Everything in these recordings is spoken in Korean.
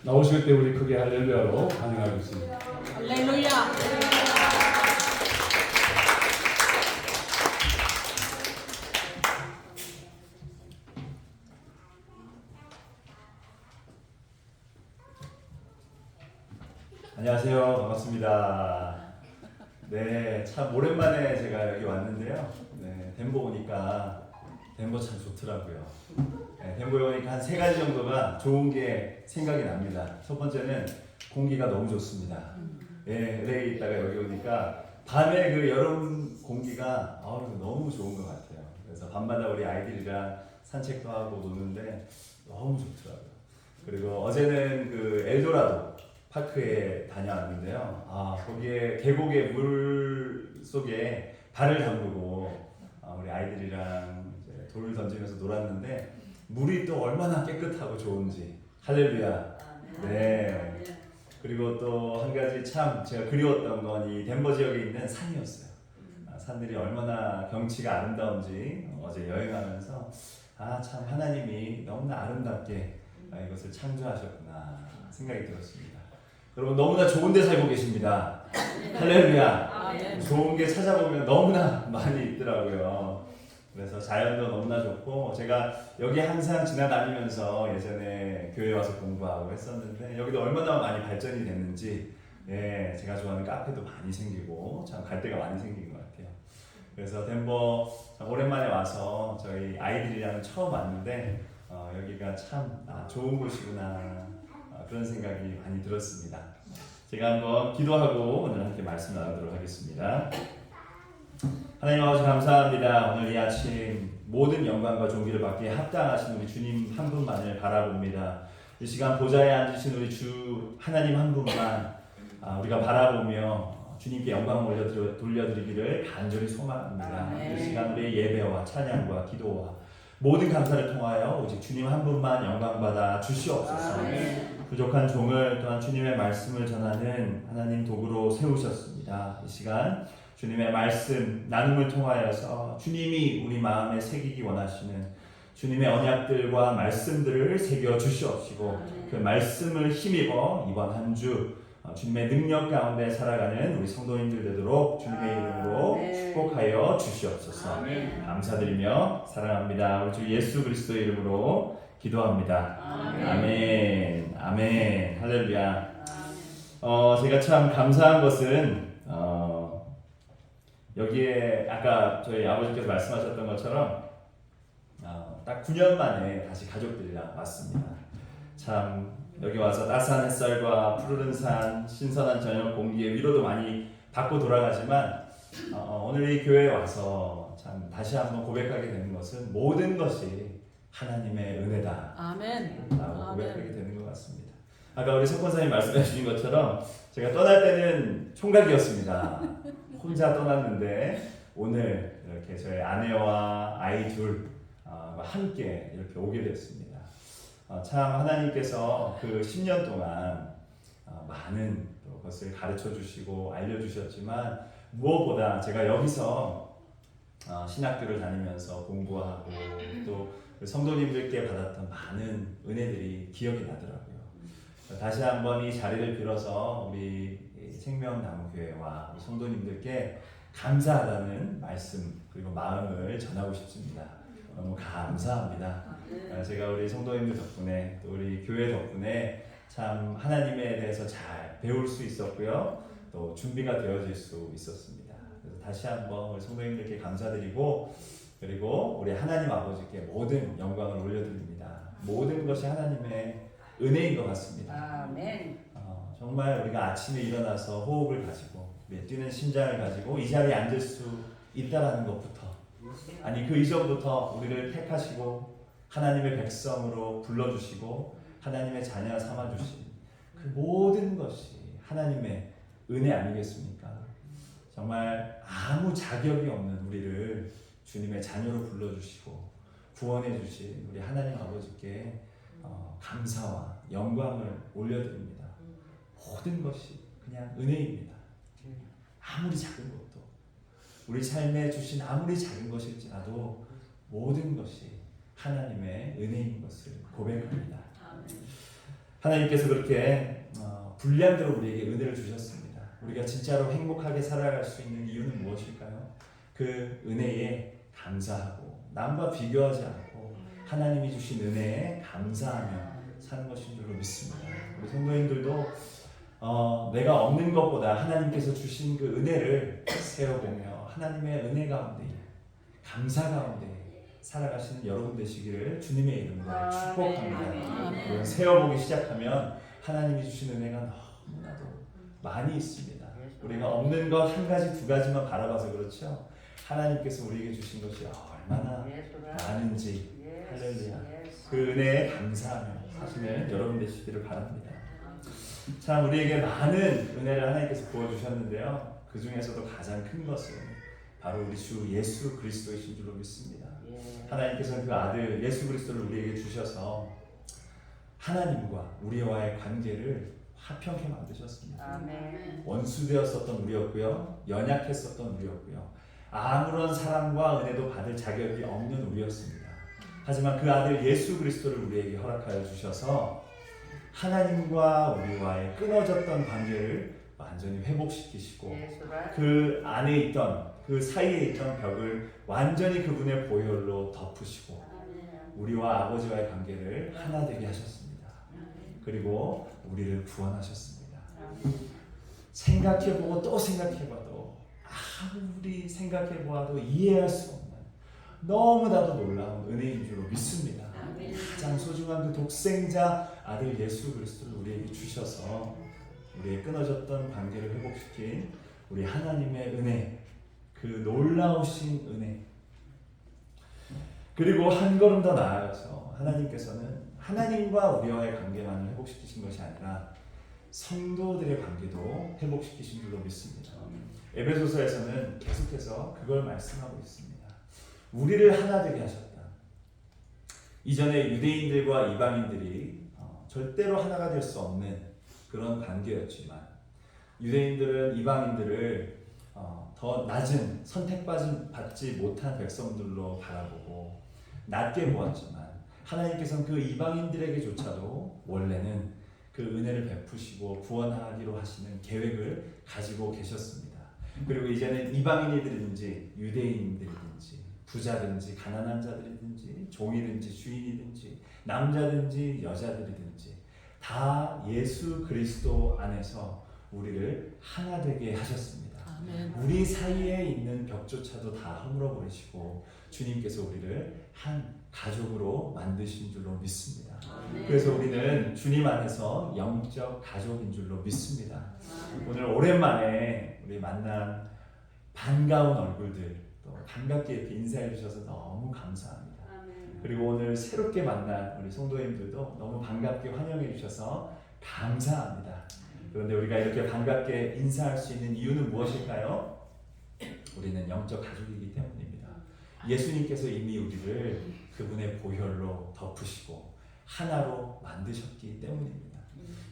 나오실 때 우리 크게 할렐루야로 반응하겠습니다. 할렐루야. 안녕하세요. 반갑습니다. 네, 참 오랜만에 제가 여기 왔는데요. 네, 덴버 오니까 덴버 참 좋더라고요. 네, 덴버에 오니까 한 세 가지 정도가 좋은 게 생각이 납니다. 첫 번째는 공기가 너무 좋습니다. 네, LA에 있다가 여기 오니까 밤에 그 여름 공기가 너무 좋은 것 같아요. 그래서 밤마다 우리 아이들이랑 산책도 하고 노는데 너무 좋더라고요. 그리고 어제는 그 엘도라도 파크에 다녀왔는데요. 거기에 계곡의 물 속에 발을 담그고 우리 아이들이랑 이제 돌을 던지면서 놀았는데 물이 또 얼마나 깨끗하고 좋은지 할렐루야. 네. 그리고 또 한 가지 참 제가 그리웠던 건 이 덴버 지역에 있는 산이었어요. 산들이 얼마나 경치가 아름다운지 어제 여행하면서 참 하나님이 너무나 아름답게 이것을 창조하셨구나 생각이 들었습니다. 여러분 너무나 좋은 데 살고 계십니다. 할렐루야. 좋은 게 찾아보면 너무나 많이 있더라고요. 그래서 자연도 너무나 좋고 제가 여기 항상 지나다니면서 예전에 교회 와서 공부하고 했었는데 여기도 얼마나 많이 발전이 됐는지 제가 좋아하는 카페도 많이 생기고 참 갈 데가 많이 생긴 것 같아요. 그래서 덴버 참 오랜만에 와서 저희 아이들이랑 처음 왔는데 여기가 참 좋은 곳이구나 그런 생각이 많이 들었습니다. 제가 한번 기도하고 오늘 함께 말씀 나누도록 하겠습니다. 하나님 아버지 감사합니다. 오늘 이 아침 모든 영광과 존귀를 받기에 합당하신 우리 주님 한 분만을 바라봅니다. 이 시간 보좌에 앉으신 우리 주 하나님 한 분만 우리가 바라보며 주님께 영광을 돌려드리기를 간절히 소망합니다. 이 시간 우리의 예배와 찬양과 기도와 모든 감사를 통하여 오직 주님 한 분만 영광받아 주시옵소서. 부족한 종을 또한 주님의 말씀을 전하는 하나님 도구로 세우셨습니다. 이 시간 주님의 말씀 나눔을 통하여서 주님이 우리 마음에 새기기 원하시는 주님의 언약들과 말씀들을 새겨 주시옵시고 그 말씀을 힘입어 이번 한 주 주님의 능력 가운데 살아가는 우리 성도님들 되도록 주님의 이름으로 축복하여 주시옵소서. 감사드리며 사랑합니다. 우리 주 예수 그리스도의 이름으로 기도합니다. 아멘. 아멘. 할렐루야. 제가 참 감사한 것은 여기에 아까 저희 아버지께서 말씀하셨던 것처럼 딱 9년 만에 다시 가족들이랑 왔습니다. 참 여기 와서 따스한 햇살과 푸르른 산, 신선한 저녁 공기에 위로도 많이 받고 돌아가지만 오늘 이 교회에 와서 참 다시 한번 고백하게 되는 것은 모든 것이 하나님의 은혜다. 아멘. 라고 고백하게 되는 것 같습니다. 아까 우리 석권사님 말씀해 주신 것처럼 제가 떠날 때는 총각이었습니다. 혼자 떠났는데 오늘 이렇게 저희 아내와 아이 둘 함께 이렇게 오게 됐습니다. 참 하나님께서 그 10년 동안 많은 것을 가르쳐 주시고 알려주셨지만 무엇보다 제가 여기서 신학교를 다니면서 공부하고 또 성도님들께 받았던 많은 은혜들이 기억이 나더라고요. 다시 한번 이 자리를 빌어서 우리 생명나무교회와 우리 성도님들께 감사하다는 말씀 그리고 마음을 전하고 싶습니다. 너무 감사합니다. 제가 우리 성도님들 덕분에 또 우리 교회 덕분에 참 하나님에 대해서 잘 배울 수 있었고요. 또 준비가 되어질 수 있었습니다. 그래서 다시 한번 우리 성도님들께 감사드리고 그리고 우리 하나님 아버지께 모든 영광을 올려드립니다. 모든 것이 하나님의 은혜인 것 같습니다. 아멘. 정말 우리가 아침에 일어나서 호흡을 가지고 뛰는 심장을 가지고 이 자리에 앉을 수 있다라는 것부터 아니 그 이전부터 우리를 택하시고 하나님의 백성으로 불러주시고 하나님의 자녀 삼아주신 그 모든 것이 하나님의 은혜 아니겠습니까? 정말 아무 자격이 없는 우리를 주님의 자녀로 불러주시고 구원해 주신 우리 하나님 아버지께 감사와 영광을 올려드립니다. 모든 것이 그냥 은혜입니다. 아무리 작은 것도 우리 삶에 주신 아무리 작은 것일지라도 모든 것이 하나님의 은혜인 것을 고백합니다. 하나님께서 그렇게 분량대로 우리에게 은혜를 주셨습니다. 우리가 진짜로 행복하게 살아갈 수 있는 이유는 무엇일까요? 그 은혜에 감사하고 남과 비교하지 않고 하나님이 주신 은혜에 감사하며 사는 것인 줄로 믿습니다. 우리 성도님들도 내가 없는 것보다 하나님께서 주신 그 은혜를 세워보며 하나님의 은혜 가운데 감사 가운데 살아가시는 여러분 되시기를 주님의 이름으로 축복합니다. 세워보기 시작하면 하나님이 주신 은혜가 너무나도 많이 있습니다. 우리가 없는 것 한 가지 두 가지만 바라봐서 그렇죠. 하나님께서 우리에게 주신 것이 얼마나 많은지 할렐루야. 그 은혜에 감사하며 사시는 여러분 되시기를 바랍니다. 참 우리에게 많은 은혜를 하나님께서 부어주셨는데요. 그 중에서도 가장 큰 것은 바로 우리 주 예수 그리스도이신 줄로 믿습니다. 하나님께서는 그 아들 예수 그리스도를 우리에게 주셔서 하나님과 우리와의 관계를 화평케 만드셨습니다. 아멘. 원수되었었던 우리였고요, 연약했었던 우리였고요, 아무런 사랑과 은혜도 받을 자격이 없는 우리였습니다. 하지만 그 아들 예수 그리스도를 우리에게 허락하여 주셔서 하나님과 우리와의 끊어졌던 관계를 완전히 회복시키시고 그 안에 있던 그 사이에 있던 벽을 완전히 그분의 보혈로 덮으시고 우리와 아버지와의 관계를 하나 되게 하셨습니다. 그리고 우리를 구원하셨습니다. 생각해보고 또 생각해봐도 아무리 생각해보아도 이해할 수 없는 너무나도 놀라운 은혜인 줄로 믿습니다. 가장 소중한 그 독생자 아들 예수 그리스도를 우리에게 주셔서 우리의 끊어졌던 관계를 회복시킨 우리 하나님의 은혜, 그 놀라우신 은혜. 그리고 한 걸음 더 나아가서 하나님께서는 하나님과 우리와의 관계만을 회복시키신 것이 아니라 성도들의 관계도 회복시키신 줄로 믿습니다. 에베소서에서는 계속해서 그걸 말씀하고 있습니다. 우리를 하나 되게 하셨다. 이전에 유대인들과 이방인들이 절대로 하나가 될 수 없는 그런 관계였지만 유대인들은 이방인들을 더 낮은 선택받지 못한 백성들로 바라보고 낮게 보았지만 하나님께서는 그 이방인들에게조차도 원래는 그 은혜를 베푸시고 구원하기로 하시는 계획을 가지고 계셨습니다. 그리고 이제는 이방인이든지 유대인들이든지 부자든지 가난한 자들이든지 종이든지 주인이든지 남자든지 여자들이든지 다 예수 그리스도 안에서 우리를 하나 되게 하셨습니다. 아멘. 우리 사이에 있는 벽조차도 다 허물어 버리시고 주님께서 우리를 한 가족으로 만드신 줄로 믿습니다. 그래서 우리는 주님 안에서 영적 가족인 줄로 믿습니다. 오늘 오랜만에 우리 만난 반가운 얼굴들 또 반갑게 이렇게 인사해 주셔서 너무 감사합니다. 그리고 오늘 새롭게 만난 우리 성도님들도 너무 반갑게 환영해 주셔서 감사합니다. 그런데 우리가 이렇게 반갑게 인사할 수 있는 이유는 무엇일까요? 우리는 영적 가족이기 때문입니다. 예수님께서 이미 우리를 그분의 보혈로 덮으시고 하나로 만드셨기 때문입니다.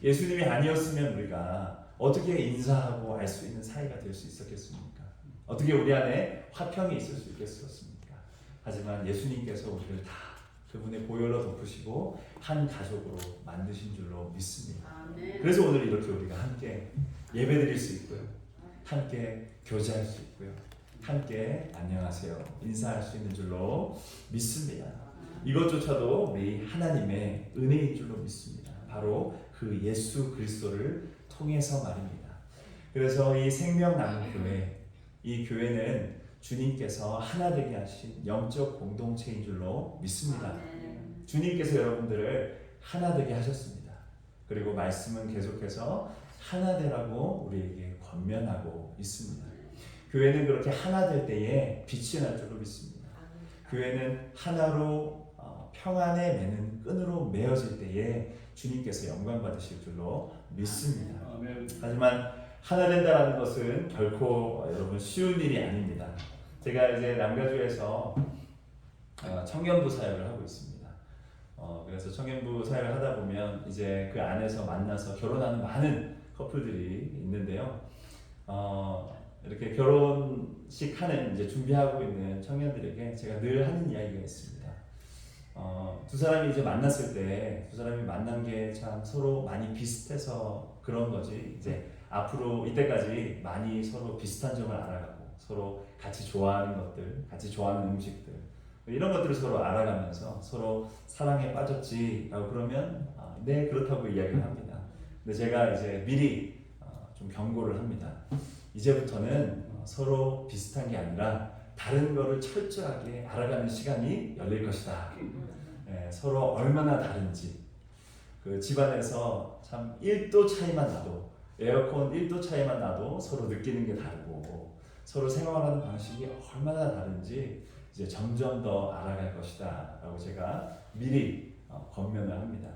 예수님이 아니었으면 우리가 어떻게 인사하고 알 수 있는 사이가 될 수 있었겠습니까? 어떻게 우리 안에 화평이 있을 수 있겠습니까? 하지만 예수님께서 우리를 다 그분의 보혈로 덮으시고 한 가족으로 만드신 줄로 믿습니다. 그래서 오늘 이렇게 우리가 함께 예배드릴 수 있고요, 함께 교제할 수 있고요, 함께 안녕하세요 인사할 수 있는 줄로 믿습니다. 이것조차도 우리 하나님의 은혜인 줄로 믿습니다. 바로 그 예수 그리스도를 통해서 말입니다. 그래서 이 생명나무교회, 이 교회는 주님께서 하나 되게 하신 영적 공동체인 줄로 믿습니다. 주님께서 여러분들을 하나 되게 하셨습니다. 그리고 말씀은 계속해서 하나 되라고 우리에게 권면하고 있습니다. 교회는 그렇게 하나 될 때에 빛이 날 줄로 믿습니다. 교회는 하나로 평안에 매는 끈으로 매어질 때에 주님께서 영광 받으실 줄로 믿습니다. 하지만 하나 된다는 것은 결코 여러분 쉬운 일이 아닙니다. 제가 이제 남가주에서 청년부 사역을 하고 있습니다. 그래서 청년부 사역을 하다 보면 이제 그 안에서 만나서 결혼하는 많은 커플들이 있는데요. 이렇게 결혼식 하는 이제 준비하고 있는 청년들에게 제가 늘 하는 이야기가 있습니다. 두 사람이 이제 만났을 때 두 사람이 만난 게 참 서로 많이 비슷해서 그런 거지. 이제 앞으로 이때까지 많이 서로 비슷한 점을 알아가고 서로 같이 좋아하는 것들, 같이 좋아하는 음식들 이런 것들을 서로 알아가면서 서로 사랑에 빠졌지라고 그러면 네 그렇다고 이야기를 합니다. 근데 제가 이제 미리 좀 경고를 합니다. 이제부터는 서로 비슷한 게 아니라 다른 거를 철저하게 알아가는 시간이 열릴 것이다. 서로 얼마나 다른지 그 집안에서 참 1도 차이만 나도 에어컨 1도 차이만 나도 서로 느끼는 게 다르고 서로 생활하는 방식이 얼마나 다른지 이제 점점 더 알아갈 것이다 라고 제가 미리 권면을 합니다.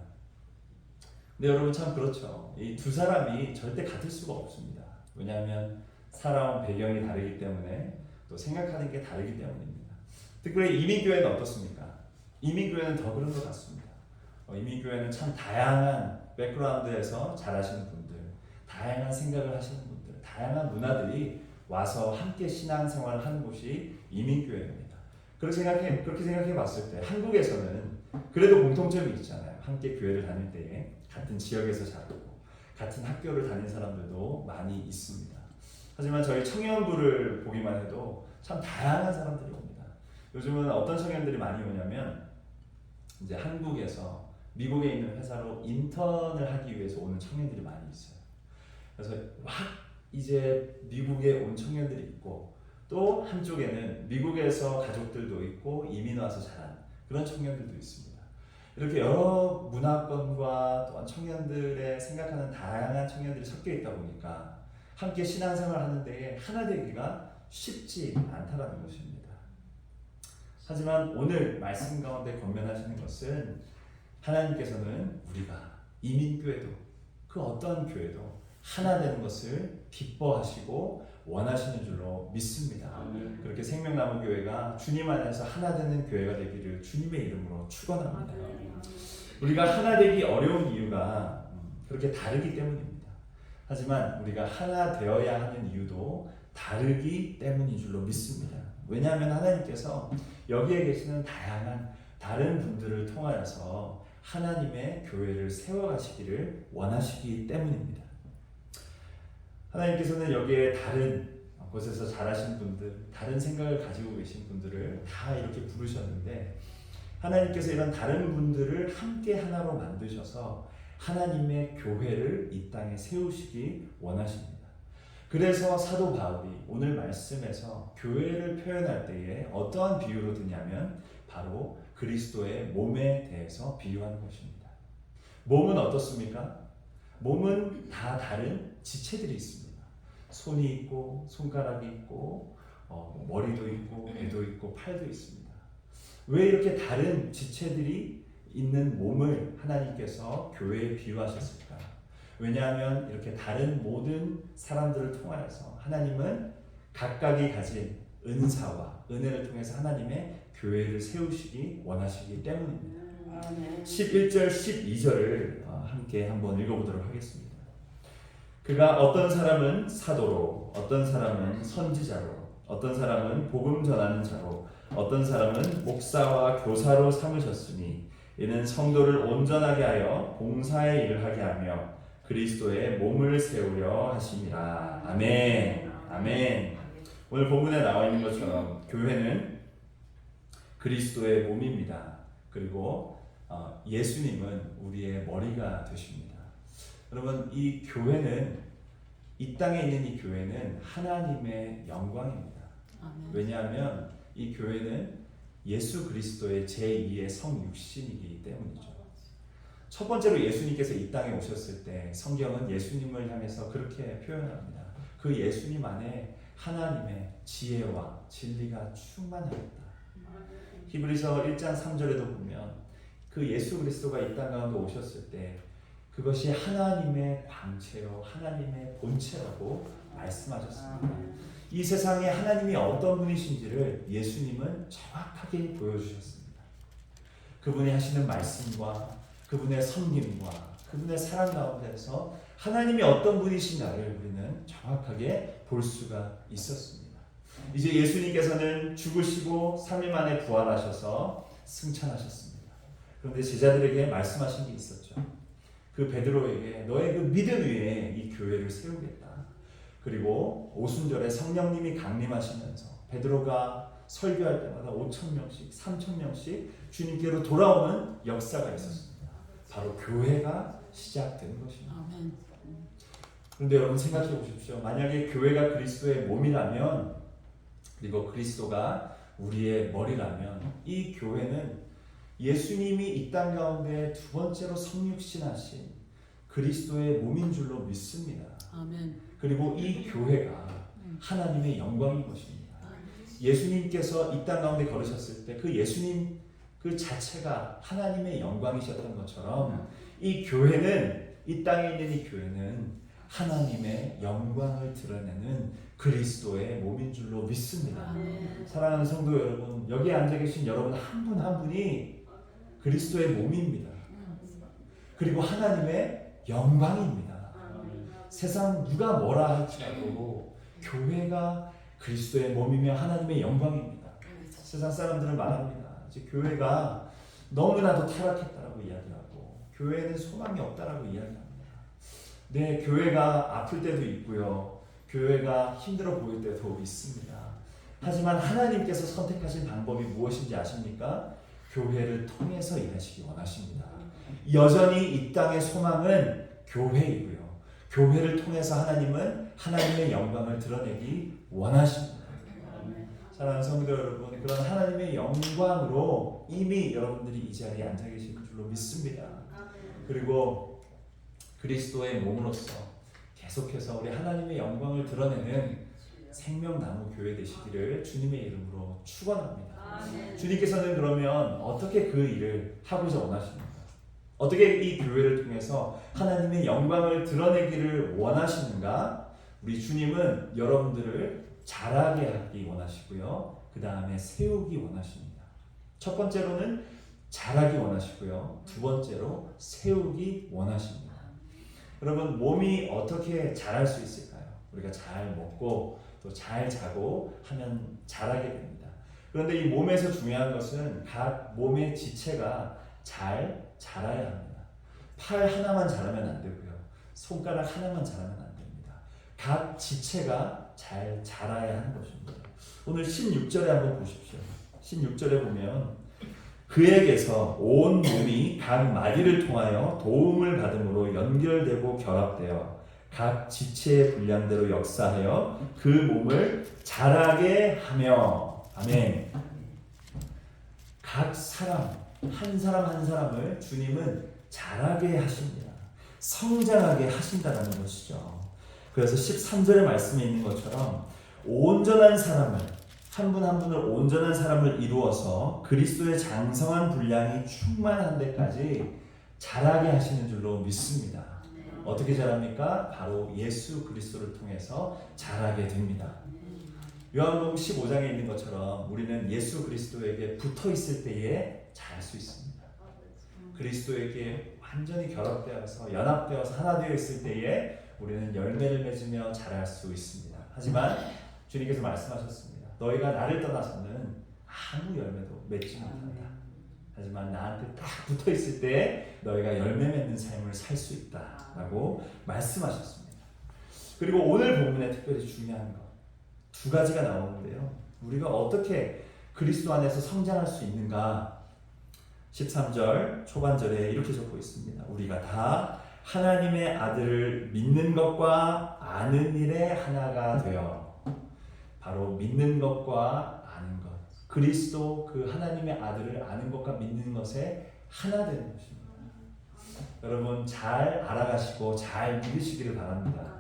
근데 여러분 참 그렇죠. 이 두 사람이 절대 같을 수가 없습니다. 왜냐하면 살아온 배경이 다르기 때문에 또 생각하는 게 다르기 때문입니다. 특별히 이민교회는 어떻습니까? 이민교회는 더 그런 것 같습니다. 이민교회는 참 다양한 백그라운드에서 자라시는 분들, 다양한 생각을 하시는 분들, 다양한 문화들이 와서 함께 신앙생활을 하는 곳이 이민교회입니다. 그렇게 생각해 봤을 때 한국에서는 그래도 공통점이 있잖아요. 함께 교회를 다닐 때에 같은 지역에서 자라고 같은 학교를 다닌 사람들도 많이 있습니다. 하지만 저희 청년부를 보기만 해도 참 다양한 사람들이 옵니다. 요즘은 어떤 청년들이 많이 오냐면 이제 한국에서 미국에 있는 회사로 인턴을 하기 위해서 오는 청년들이 많이 있어요. 그래서 막 이제 미국에 온 청년들이 있고 또 한쪽에는 미국에서 가족들도 있고 이민 와서 자란 그런 청년들도 있습니다. 이렇게 여러 문화권과 또한 청년들의 생각하는 다양한 청년들이 섞여 있다 보니까 함께 신앙생활 하는 데에 하나 되기가 쉽지 않다라는 것입니다. 하지만 오늘 말씀 가운데 권면하시는 것은 하나님께서는 우리가 이민교회도 그 어떤 교회도 하나 되는 것을 기뻐하시고 원하시는 줄로 믿습니다. 그렇게 생명나무교회가 주님 안에서 하나 되는 교회가 되기를 주님의 이름으로 축원합니다. 우리가 하나 되기 어려운 이유가 그렇게 다르기 때문입니다. 하지만 우리가 하나 되어야 하는 이유도 다르기 때문인 줄로 믿습니다. 왜냐하면 하나님께서 여기에 계시는 다양한 다른 분들을 통하여서 하나님의 교회를 세워가시기를 원하시기 때문입니다. 하나님께서는 여기에 다른 곳에서 자라신 분들, 다른 생각을 가지고 계신 분들을 다 이렇게 부르셨는데 하나님께서 이런 다른 분들을 함께 하나로 만드셔서 하나님의 교회를 이 땅에 세우시기 원하십니다. 그래서 사도 바울이 오늘 말씀에서 교회를 표현할 때에 어떠한 비유로 드냐면 바로 그리스도의 몸에 대해서 비유하는 것입니다. 몸은 어떻습니까? 몸은 다 다른 지체들이 있습니다. 손이 있고 손가락이 있고 머리도 있고 배도 있고 팔도 있습니다. 왜 이렇게 다른 지체들이 있는 몸을 하나님께서 교회에 비유하셨을까? 왜냐하면 이렇게 다른 모든 사람들을 통하여서 하나님은 각각이 가진 은사와 은혜를 통해서 하나님의 교회를 세우시기 원하시기 때문입니다. 11절 12절을 함께 한번 읽어보도록 하겠습니다. 그가 어떤 사람은 사도로, 어떤 사람은 선지자로, 어떤 사람은 복음 전하는 자로, 어떤 사람은 목사와 교사로 삼으셨으니 이는 성도를 온전하게 하여 봉사의 일을 하게 하며 그리스도의 몸을 세우려 하심이라. 아멘. 아멘. 오늘 본문에 나와 있는 것처럼 교회는 그리스도의 몸입니다. 그리고 예수님은 우리의 머리가 되십니다. 여러분, 이 교회는 이 땅에 있는 이 교회는 하나님의 영광입니다. 왜냐하면 이 교회는 예수 그리스도의 제2의 성육신이기 때문이죠. 첫 번째로 예수님께서 이 땅에 오셨을 때 성경은 예수님을 향해서 그렇게 표현합니다. 그 예수님 안에 하나님의 지혜와 진리가 충만하였다. 히브리서 1장 3절에도 보면 그 예수 그리스도가 이 땅 가운데 오셨을 때 그것이 하나님의 광채요 하나님의 본체라고 말씀하셨습니다. 이 세상에 하나님이 어떤 분이신지를 예수님은 정확하게 보여주셨습니다. 그분이 하시는 말씀과 그분의 섬김과 그분의 사랑 가운데서 하나님이 어떤 분이신가를 우리는 정확하게 볼 수가 있었습니다. 이제 예수님께서는 죽으시고 3일 만에 부활하셔서 승천하셨습니다. 그런데 제자들에게 말씀하신 게 있었죠. 그 베드로에게 너의 그 믿음 위에 이 교회를 세우겠다. 그리고 오순절에 성령님이 강림하시면서 베드로가 설교할 때마다 5,000명씩 3,000명씩 주님께로 돌아오는 역사가 있었습니다. 바로 교회가 시작된 것입니다. 그런데 여러분 생각해 보십시오. 만약에 교회가 그리스도의 몸이라면, 그리고 그리스도가 우리의 머리라면, 이 교회는 예수님이 이 땅 가운데 두 번째로 성육신하신 그리스도의 몸인 줄로 믿습니다. 아멘. 그리고 이 교회가 하나님의 영광인 것입니다. 예수님께서 이 땅 가운데 걸으셨을 때 그 예수님 그 자체가 하나님의 영광이셨던 것처럼 이 교회는, 이 땅에 있는 이 교회는 하나님의 영광을 드러내는 그리스도의 몸인 줄로 믿습니다. 사랑하는 성도 여러분, 여기에 앉아 계신 여러분 한 분 한 분이 그리스도의 몸입니다. 그리고 하나님의 영광입니다. 세상 누가 뭐라 할지라도 교회가 그리스도의 몸이며 하나님의 영광입니다. 세상 사람들은 말합니다. 이제 교회가 너무나도 타락했다라고 이야기하고 교회에는 소망이 없다라고 이야기합니다. 네, 교회가 아플 때도 있고요. 교회가 힘들어 보일 때도 있습니다. 하지만 하나님께서 선택하신 방법이 무엇인지 아십니까? 교회를 통해서 일하시기 원하십니다. 여전히 이 땅의 소망은 교회이고요. 교회를 통해서 하나님은 하나님의 영광을 드러내기 원하십니다. 사랑하는 성도 여러분, 그런 하나님의 영광으로 이미 여러분들이 이 자리에 앉아 계신 줄로 믿습니다. 그리고 그리스도의 몸으로서 계속해서 우리 하나님의 영광을 드러내는 생명나무 교회 되시기를 주님의 이름으로 축원합니다. 주님께서는 그러면 어떻게 그 일을 하고자 원하십니까? 어떻게 이 교회를 통해서 하나님의 영광을 드러내기를 원하시는가? 우리 주님은 여러분들을 자라게 하기 원하시고요. 그 다음에 세우기 원하십니다. 첫 번째로는 자라기 원하시고요. 두 번째로 세우기 원하십니다. 여러분, 몸이 어떻게 자랄 수 있을까요? 우리가 잘 먹고 또 잘 자고 하면 자라게 됩니다. 그런데 이 몸에서 중요한 것은 각 몸의 지체가 잘 자라야 합니다. 팔 하나만 자라면 안 되고요. 손가락 하나만 자라면 안 됩니다. 각 지체가 잘 자라야 하는 것입니다. 오늘 16절에 한번 보십시오. 16절에 보면 그에게서 온 몸이 각 마디를 통하여 도움을 받음으로 연결되고 결합되어 각 지체의 분량대로 역사하여 그 몸을 자라게 하며. 아멘. 각 사람 한 사람을 주님은 자라게 하십니다. 성장하게 하신다는 것이죠. 그래서 13절의 말씀에 있는 것처럼 온전한 사람을, 한 분 한 분을 온전한 사람을 이루어서 그리스도의 장성한 분량이 충만한 데까지 자라게 하시는 줄로 믿습니다. 어떻게 자랍니까? 바로 예수 그리스도를 통해서 자라게 됩니다. 요한복음 15장에 있는 것처럼 우리는 예수 그리스도에게 붙어 있을 때에 자랄 수 있습니다. 그리스도에게 완전히 결합되어서 연합되어서 하나 되어 있을 때에 우리는 열매를 맺으며 자랄 수 있습니다. 하지만 주님께서 말씀하셨습니다. 너희가 나를 떠나서는 아무 열매도 맺지 못한다. 하지만 나한테 딱 붙어 있을 때 너희가 열매 맺는 삶을 살 수 있다라고 말씀하셨습니다. 그리고 오늘 본문에 특별히 중요한 것 두 가지가 나오는데요. 우리가 어떻게 그리스도 안에서 성장할 수 있는가? 13절 초반절에 이렇게 적고 있습니다. 우리가 다 하나님의 아들을 믿는 것과 아는 일에 하나가 되어. 바로 믿는 것과 아는 것, 그리스도 그 하나님의 아들을 아는 것과 믿는 것에 하나 되는 것입니다. 여러분 잘 알아가시고 잘 믿으시기를 바랍니다.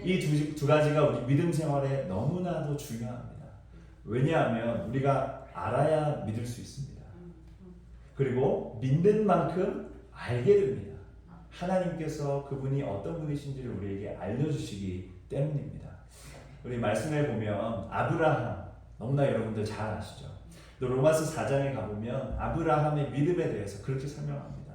이 두 가지가 우리 믿음 생활에 너무나도 중요합니다. 왜냐하면 우리가 알아야 믿을 수 있습니다. 그리고 믿는 만큼 알게 됩니다. 하나님께서 그분이 어떤 분이신지를 우리에게 알려주시기 때문입니다. 우리 말씀에 보면 아브라함, 너무나 여러분들 잘 아시죠? 또 로마서 4장에 가보면 아브라함의 믿음에 대해서 그렇게 설명합니다.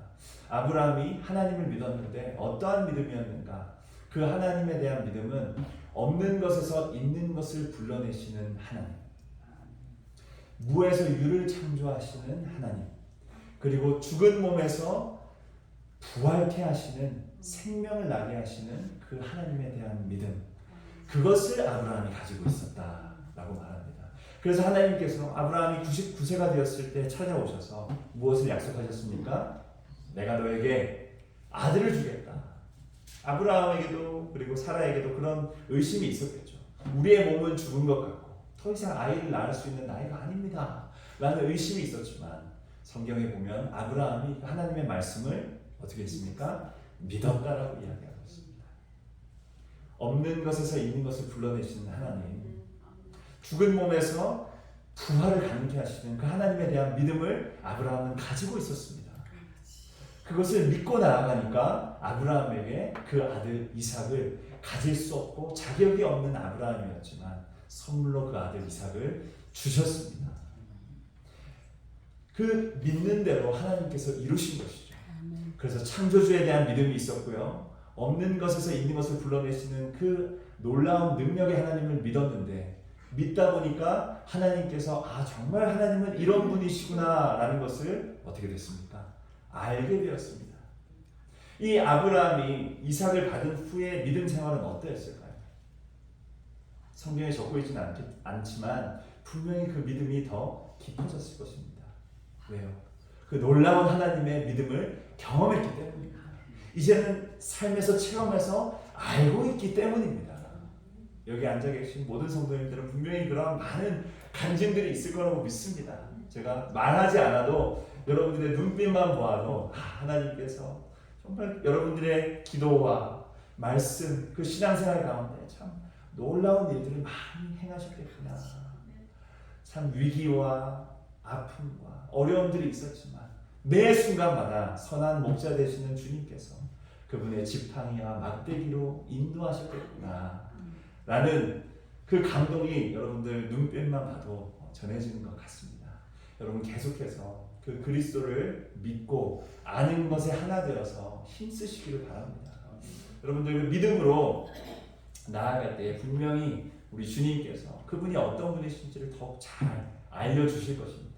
아브라함이 하나님을 믿었는데 어떠한 믿음이었는가? 그 하나님에 대한 믿음은 없는 것에서 있는 것을 불러내시는 하나님, 무에서 유를 창조하시는 하나님, 그리고 죽은 몸에서 부활케 하시는, 생명을 나게 하시는 그 하나님에 대한 믿음, 그것을 아브라함이 가지고 있었다라고 말합니다. 그래서 하나님께서 아브라함이 99세가 되었을 때 찾아오셔서 무엇을 약속하셨습니까? 내가 너에게 아들을 주겠다. 아브라함에게도 그리고 사라에게도 그런 의심이 있었겠죠. 우리의 몸은 죽은 것 같고 더 이상 아이를 낳을 수 있는 나이가 아닙니다 라는 의심이 있었지만, 성경에 보면 아브라함이 하나님의 말씀을 어떻게 했습니까? 믿었다라고 이야기하고 있습니다. 없는 것에서 있는 것을 불러내시는 하나님, 죽은 몸에서 부활을 가능케 하시는 그 하나님에 대한 믿음을 아브라함은 가지고 있었습니다. 그것을 믿고 나아가니까 아브라함에게 그 아들 이삭을 가질 수 없고 자격이 없는 아브라함이었지만 선물로 그 아들 이삭을 주셨습니다. 그 믿는 대로 하나님께서 이루신 것이죠. 그래서 창조주에 대한 믿음이 있었고요. 없는 것에서 있는 것을 불러내시는 그 놀라운 능력의 하나님을 믿었는데, 믿다 보니까 하나님께서 정말 하나님은 이런 분이시구나 라는 것을 어떻게 됐습니까? 알게 되었습니다. 이 아브라함이 이삭을 받은 후에 믿음 생활은 어떠했을까요? 성경에 적고 있지는 않지만 분명히 그 믿음이 더 깊어졌을 것입니다. 왜요? 그 놀라운 하나님의 믿음을 경험했기 때문입니다. 이제는 삶에서 체험해서 알고 있기 때문입니다. 여기 앉아 계신 모든 성도님들은 분명히 그런 많은 간증들이 있을 거라고 믿습니다. 제가 말하지 않아도 여러분들의 눈빛만 보아도 하나님께서 정말 여러분들의 기도와 말씀, 그 신앙생활 가운데 참 놀라운 일들을 많이 행하셨겠구나. 참 위기와 아픔과 어려움들이 있었지만 매 순간마다 선한 목자 되시는 주님께서 그분의 지팡이와 막대기로 인도하셨겠구나 라는 그 감동이 여러분들 눈빛만 봐도 전해지는 것 같습니다. 여러분 계속해서 그 그리스도를 믿고 아는 것에 하나 되어서 힘쓰시기를 바랍니다. 여러분들 그 믿음으로 나아갈 때 분명히 우리 주님께서 그분이 어떤 분이신지를 더욱 잘 알려주실 것입니다.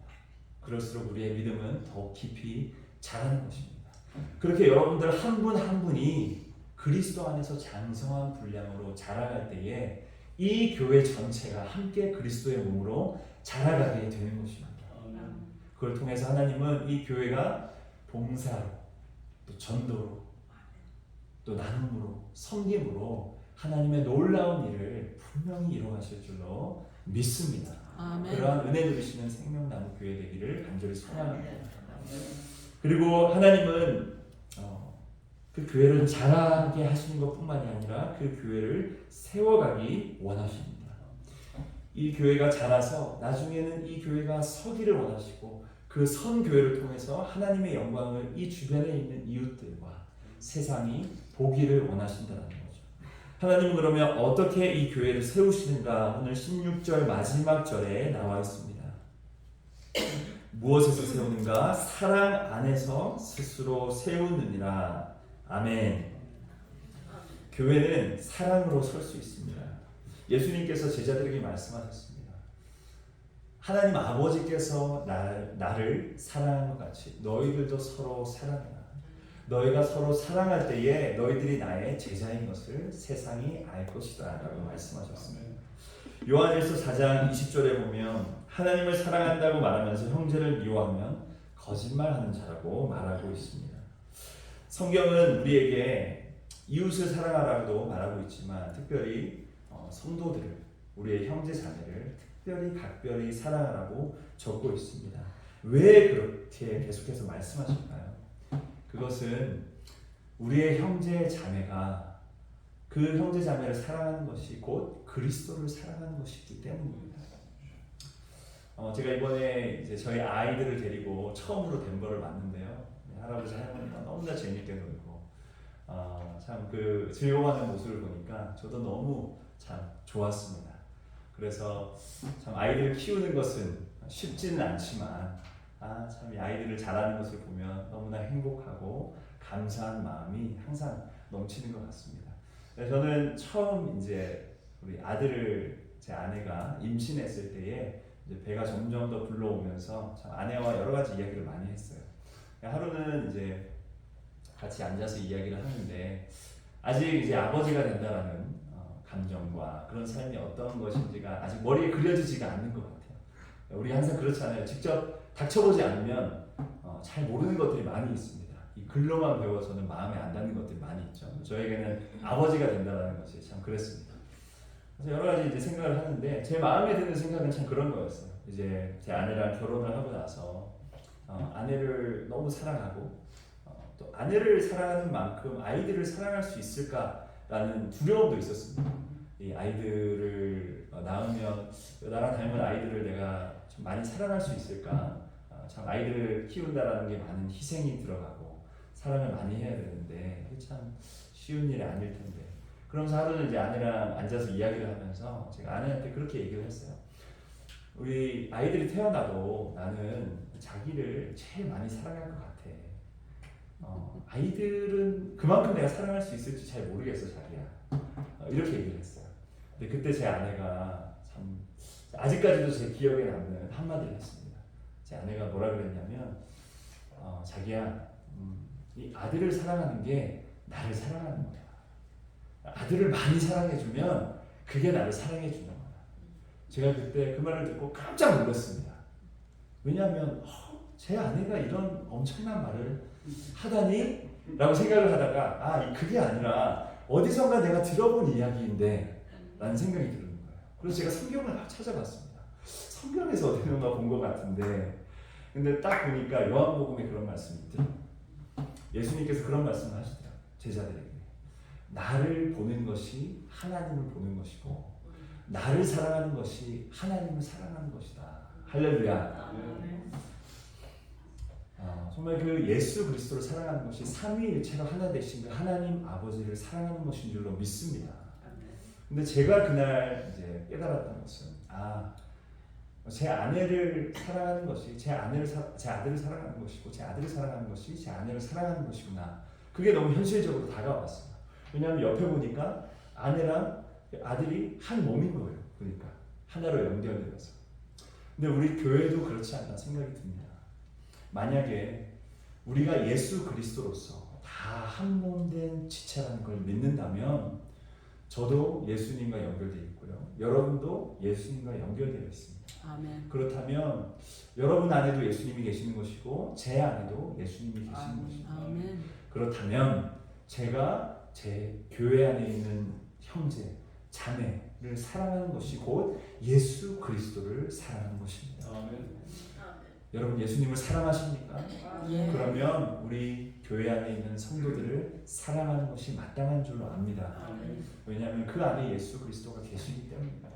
그럴수록 우리의 믿음은 더욱 깊이 자라는 것입니다. 그렇게 여러분들 한 분 한 분이 그리스도 안에서 장성한 분량으로 자라갈 때에 이 교회 전체가 함께 그리스도의 몸으로 자라가게 되는 것입니다. 그걸 통해서 하나님은 이 교회가 봉사로, 또 전도로, 또 나눔으로, 섬김으로 하나님의 놀라운 일을 분명히 이루어가실 줄로 믿습니다. 아멘. 그러한 은혜 누리시는 생명나무 교회 되기를 간절히 소망합니다. 그리고 하나님은 그 교회를 자라게 하시는 것뿐만이 아니라 그 교회를 세워가기 원하십니다. 이 교회가 자라서 나중에는 이 교회가 서기를 원하시고 그 선 교회를 통해서 하나님의 영광을 이 주변에 있는 이웃들과 세상이 보기를 원하신다는 거죠. 하나님은 그러면 어떻게 이 교회를 세우시는가? 오늘 16절 마지막 절에 나와 있습니다. 무엇에서 세우는가? 사랑 안에서 스스로 세우느니라. 아멘. 교회는 사랑으로 설 수 있습니다. 예수님께서 제자들에게 말씀하셨습니다. 하나님 아버지께서 나를 사랑한 것 같이 너희들도 서로 사랑해라. 너희가 서로 사랑할 때에 너희들이 나의 제자인 것을 세상이 알 것이다 라고 말씀하셨습니다. 요한일서 4장 20절에 보면 하나님을 사랑한다고 말하면서 형제를 미워하면 거짓말하는 자라고 말하고 있습니다. 성경은 우리에게 이웃을 사랑하라고도 말하고 있지만 특별히 성도들을, 우리의 형제 자매를 특별히 각별히 사랑하라고 적고 있습니다. 왜 그렇게 계속해서 말씀하실까요? 그것은 우리의 형제 자매가 그 형제 자매를 사랑하는 것이 곧 그리스도를 사랑하는 것이기 때문입니다. 제가 이번에 이제 저희 아이들을 데리고 처음으로 덴버를 왔는데요. 할아버지 할머니가 너무나 재밌게 놀고 참 그 즐거워하는 모습을 보니까 저도 너무 참 좋았습니다. 그래서 참 아이들을 키우는 것은 쉽지는 않지만 참 이 아이들을 자라는 것을 보면 너무나 행복하고 감사한 마음이 항상 넘치는 것 같습니다. 저는 처음 이제 우리 아들을 제 아내가 임신했을 때에 이제 배가 점점 더 불러오면서 참 아내와 여러 가지 이야기를 많이 했어요. 하루는 이제 같이 앉아서 이야기를 하는데 아직 이제 아버지가 된다라는 감정과 그런 삶이 어떤 것인지가 아직 머리에 그려지지가 않는 것 같아요. 우리 항상 그렇잖아요. 직접 닥쳐보지 않으면 잘 모르는 것들이 많이 있습니다. 이 글로만 배워서는 마음에 안 닿는 것들이 많이 있죠. 저에게는 아버지가 된다는 것이 참 그랬습니다. 그래서 여러 가지 이제 생각을 하는데 제 마음에 드는 생각은 참 그런 거였어요. 이제 제 아내랑 결혼을 하고 나서 아내를 너무 사랑하고 또 아내를 사랑하는 만큼 아이들을 사랑할 수 있을까라는 두려움도 있었습니다. 이 아이들을 낳으면 나랑 닮은 아이들을 내가 좀 많이 사랑할 수 있을까? 참 아이들을 키운다라는 게 많은 희생이 들어가고 사랑을 많이 해야 되는데 그게 참 쉬운 일이 아닐 텐데. 그러면서 하루는 이제 아내랑 앉아서 이야기를 하면서 제가 아내한테 그렇게 얘기를 했어요. 우리 아이들이 태어나도 나는 자기를 제일 많이 사랑할 것 같아. 아이들은 그만큼 내가 사랑할 수 있을지 잘 모르겠어, 자기야. 이렇게 얘기를 했어요. 근데 그때 제 아내가 참 아직까지도 제 기억에 남는 한마디를 했습니다. 제 아내가 뭐라 그랬냐면 자기야, 이 아들을 사랑하는 게 나를 사랑하는 거야. 아들을 많이 사랑해주면 그게 나를 사랑해주는 거야. 제가 그때 그 말을 듣고 깜짝 놀랐습니다. 왜냐하면 제 아내가 이런 엄청난 말을 하다니? 라고 생각을 하다가 그게 아니라 어디선가 내가 들어본 이야기인데 라는 생각이 드는 거예요. 그래서 제가 성경을 막 찾아봤습니다. 성경에서 어디선가 본 것 같은데 근데 딱 보니까 요한복음에 그런 말씀이 있더라고요. 예수님께서 그런 말씀을 하시더라고요. 제자들에게. 나를 보는 것이 하나님을 보는 것이고 나를 사랑하는 것이 하나님을 사랑하는 것이다. 할렐루야. 정말 그 예수 그리스도를 사랑하는 것이 삼위일체로 하나 되신 그 하나님 아버지를 사랑하는 것인 줄로 믿습니다. 근데 제가 그날 이제 깨달았던 것은 제 아내를 사랑하는 것이 제 아들을 사랑하는 것이고 제 아들을 사랑하는 것이 제 아내를 사랑하는 것이구나. 그게 너무 현실적으로 다가왔어요. 왜냐하면 옆에 보니까 아내랑 아들이 한 몸인 거예요. 그러니까 하나로 연결되어서. 근데 우리 교회도 그렇지 않나 생각이 듭니다. 만약에 우리가 예수 그리스도로서 다 한 몸된 지체라는 걸 믿는다면 저도 예수님과 연결되어 있고요. 여러분도 예수님과 연결되어 있습니다. 아멘. 그렇다면 여러분 안에도 예수님이 계시는 것이고 제 안에도 예수님이 계시는 것입니다. 아멘. 그렇다면 제가 제 교회 안에 있는 형제, 자매를 사랑하는 것이 곧 예수 그리스도를 사랑하는 것입니다. 아멘. 여러분 예수님을 사랑하십니까? 예. 그러면 우리 교회 안에 있는 성도들을 사랑하는 것이 마땅한 줄로 압니다. 왜냐하면 그 안에 예수 그리스도가 계시기 때문입니다.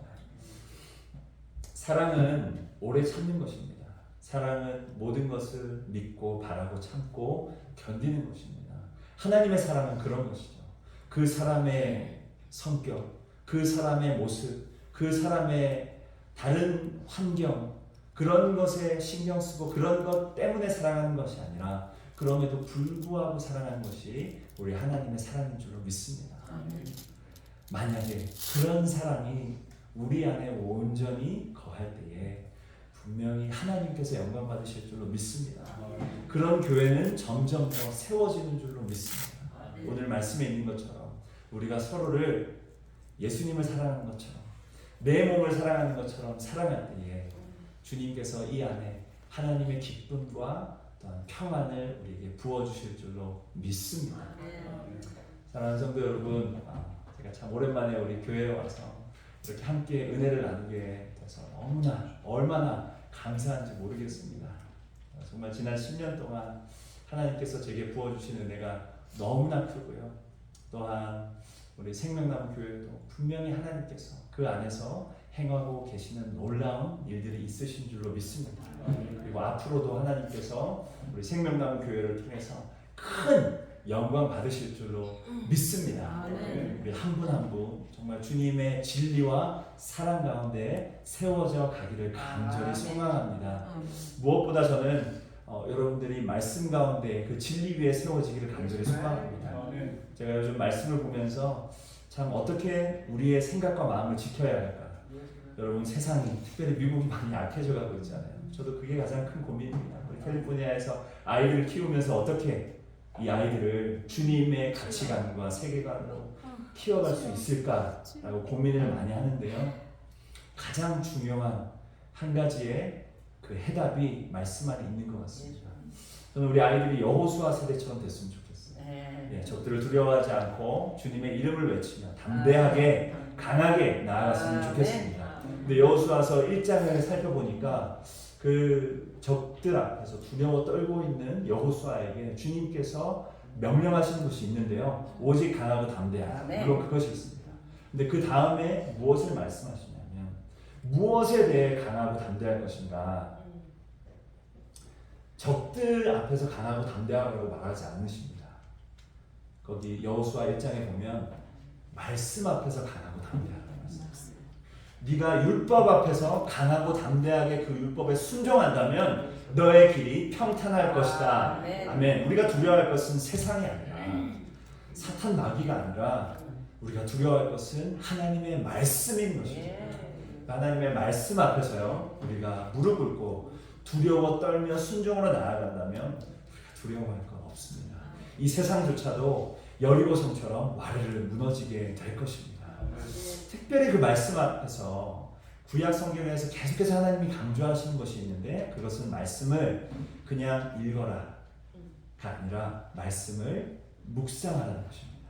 사랑은 오래 참는 것입니다. 사랑은 모든 것을 믿고 바라고 참고 견디는 것입니다. 하나님의 사랑은 그런 것이죠. 그 사람의 성격, 그 사람의 모습, 그 사람의 다른 환경 그런 것에 신경 쓰고 그런 것 때문에 사랑하는 것이 아니라 그럼에도 불구하고 사랑하는 것이 우리 하나님의 사랑인 줄로 믿습니다. 만약에 그런 사랑이 우리 안에 온전히 거할 때에 분명히 하나님께서 영광 받으실 줄로 믿습니다. 그런 교회는 점점 더 세워지는 줄로 믿습니다. 오늘 말씀에 있는 것처럼 우리가 서로를 예수님을 사랑하는 것처럼 내 몸을 사랑하는 것처럼 사랑할 때에 주님께서 이 안에 하나님의 기쁨과 또한 평안을 우리에게 부어주실 줄로 믿습니다. 사랑하는 성도 여러분, 제가 참 오랜만에 우리 교회에 와서 이렇게 함께 은혜를 나누게 돼서 너무나 얼마나 감사한지 모르겠습니다. 정말 지난 10년 동안 하나님께서 제게 부어주신 은혜가 너무나 크고요. 또한 우리 생명나무 교회도 분명히 하나님께서 그 안에서 행하고 계시는 놀라운 일들이 있으신 줄로 믿습니다. 그리고 앞으로도 하나님께서 우리 생명나무 교회를 통해서 큰 영광 받으실 줄로 믿습니다. 우리 한 분 한 분 정말 주님의 진리와 사랑 가운데 세워져 가기를 간절히 소망합니다. 무엇보다 저는 여러분들이 말씀 가운데 그 진리 위에 세워지기를 간절히 소망합니다. 제가 요즘 말씀을 보면서 참 어떻게 우리의 생각과 마음을 지켜야 할까. 여러분 세상이 특별히 미국이 많이 약해져 가고 있잖아요. 저도 그게 가장 큰 고민입니다. 우리 캘리포니아에서 아이들을 키우면서 어떻게 이 아이들을 주님의 가치관과 세계관으로 키워갈 수 있을까라고 고민을 많이 하는데요. 가장 중요한 한 가지의 그 해답이 말씀 안에 있는 것 같습니다. 저는 우리 아이들이 여호수아 세대처럼 됐으면 좋겠어요. 예, 적들을 두려워하지 않고 주님의 이름을 외치며 담대하게 강하게 나아갔으면 좋겠습니다. 근데 여호수아서 1장을 살펴보니까 그 적들 앞에서 두려워 떨고 있는 여호수아에게 주님께서 명령하시는 것이 있는데요. 오직 강하고 담대하라. 물론 그것이 있습니다. 근데 그 다음에 무엇을 말씀하시냐면 무엇에 대해 강하고 담대할 것인가? 적들 앞에서 강하고 담대하라고 말하지 않으십니다. 거기 여호수아 1장에 보면 말씀 앞에서 강하고 담대하라고 말씀하셨어요. 네가 율법 앞에서 강하고 담대하게 그 율법에 순종한다면 너의 길이 평탄할 것이다. 아멘. 우리가 두려워할 것은 세상이 아니라 사탄 마귀가 아니라 우리가 두려워할 것은 하나님의 말씀인 것이죠. 하나님의 말씀 앞에서요 우리가 무릎 꿇고 두려워 떨며 순종으로 나아간다면 우리가 두려워할 건 없습니다. 이 세상조차도 여리고성처럼 와르르 무너지게 될 것입니다. 특별히 그 말씀 앞에서 구약 성경에서 계속해서 하나님이 강조하시는 것이 있는데 그것은 말씀을 그냥 읽어라가 아니라 말씀을 묵상하라는 것입니다.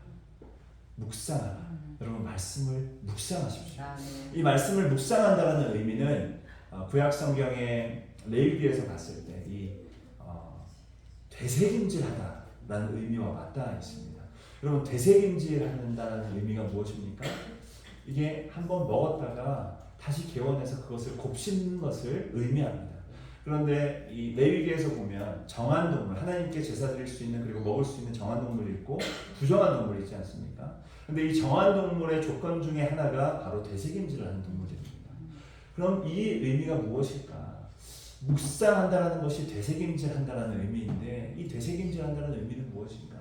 묵상하라. 여러분 말씀을 묵상하십시오. 이 말씀을 묵상한다는 의미는 구약 성경의 레위기에서 봤을 때 이 되새김질하다라는 의미와 맞닿아 있습니다. 여러분 되새김질한다는 의미가 무엇입니까? 이게 한번 먹었다가 다시 개원해서 그것을 곱씹는 것을 의미합니다. 그런데 이 레위기에서 보면 정한 동물, 하나님께 제사 드릴 수 있는 그리고 먹을 수 있는 정한 동물이 있고 부정한 동물이 있지 않습니까? 그런데 이 정한 동물의 조건 중에 하나가 바로 되새김질을 하는 동물입니다. 그럼 이 의미가 무엇일까? 묵상한다라는 것이 되새김질한다라는 의미인데 이 되새김질한다는 의미는 무엇인가?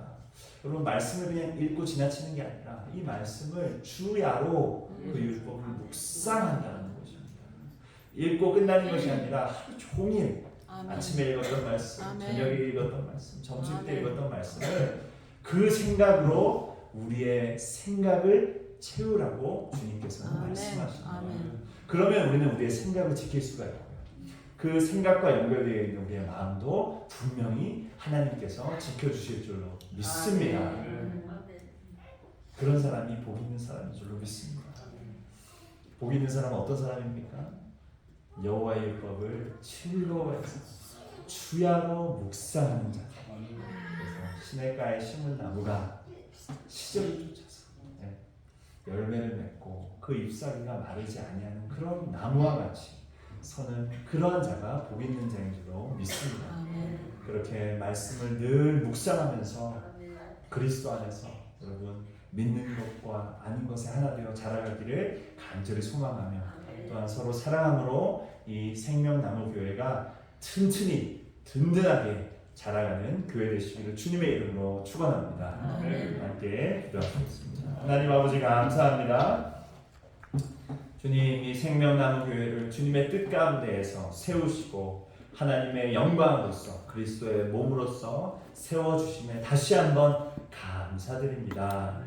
여러분 말씀을 그냥 읽고 지나치는 게 아니라 이 말씀을 주야로 그 율법을 묵상한다는 것입니다. 읽고 끝나는 것이 아니라 하루 종일 아침에 읽었던 말씀, 저녁에 읽었던 말씀, 점심때 읽었던 말씀을 그 생각으로 우리의 생각을 채우라고 주님께서 말씀하십니다. 그러면 우리는 우리의 생각을 지킬 수가 있고요. 그 생각과 연결되어 있는 우리의 마음도 분명히 하나님께서 지켜주실 줄로 믿습니다. 그런 사람이 복 있는 사람인 줄로 믿습니다. 복 있는 사람은 어떤 사람입니까? 여호와의 율법을 즐거워해서 주야로 묵상하는 자. 그래서 시냇가에 심은 나무가 시절을 쫓아서 열매를 맺고 그 잎사귀가 마르지 아니하는 그런 나무와 같이 서는 그러한 자가 복 있는 자인 줄로 믿습니다. 그렇게 말씀을 늘 묵상하면서 그리스도 안에서 여러분 믿는 것과 아닌 것에 하나 되어 자라가기를 간절히 소망하며 또한 서로 사랑함으로 이 생명나무 교회가 튼튼히 든든하게 자라가는 교회 되시기를 주님의 이름으로 축원합니다. 함께 기도하시겠습니다. 하나님 아버지 감사합니다. 주님 이 생명나무 교회를 주님의 뜻 가운데에서 세우시고 하나님의 영광으로서 그리스도의 몸으로서 세워주심에 다시 한번 감사드립니다.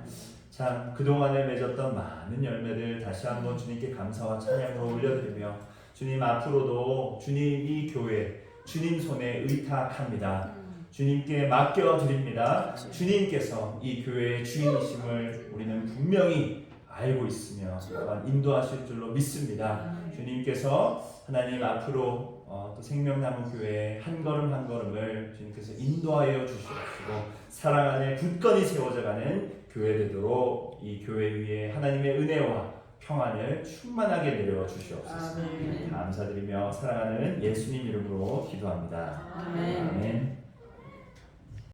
참 그동안에 맺었던 많은 열매들 다시 한번 주님께 감사와 찬양으로 올려드리며 주님 앞으로도 주님 이 교회 주님 손에 의탁합니다. 주님께 맡겨드립니다. 주님께서 이 교회의 주인이심을 우리는 분명히 알고 있으며 또한 인도하실 줄로 믿습니다. 주님께서 하나님 앞으로 또 생명나무 교회의 한 걸음 한 걸음을 주님께서 인도하여 주시옵시고 사랑 안에 굳건히 세워져가는 교회 되도록 이 교회 위에 하나님의 은혜와 평안을 충만하게 내려 주시옵소서. 감사드리며 사랑하는 예수님 이름으로 기도합니다. 아멘.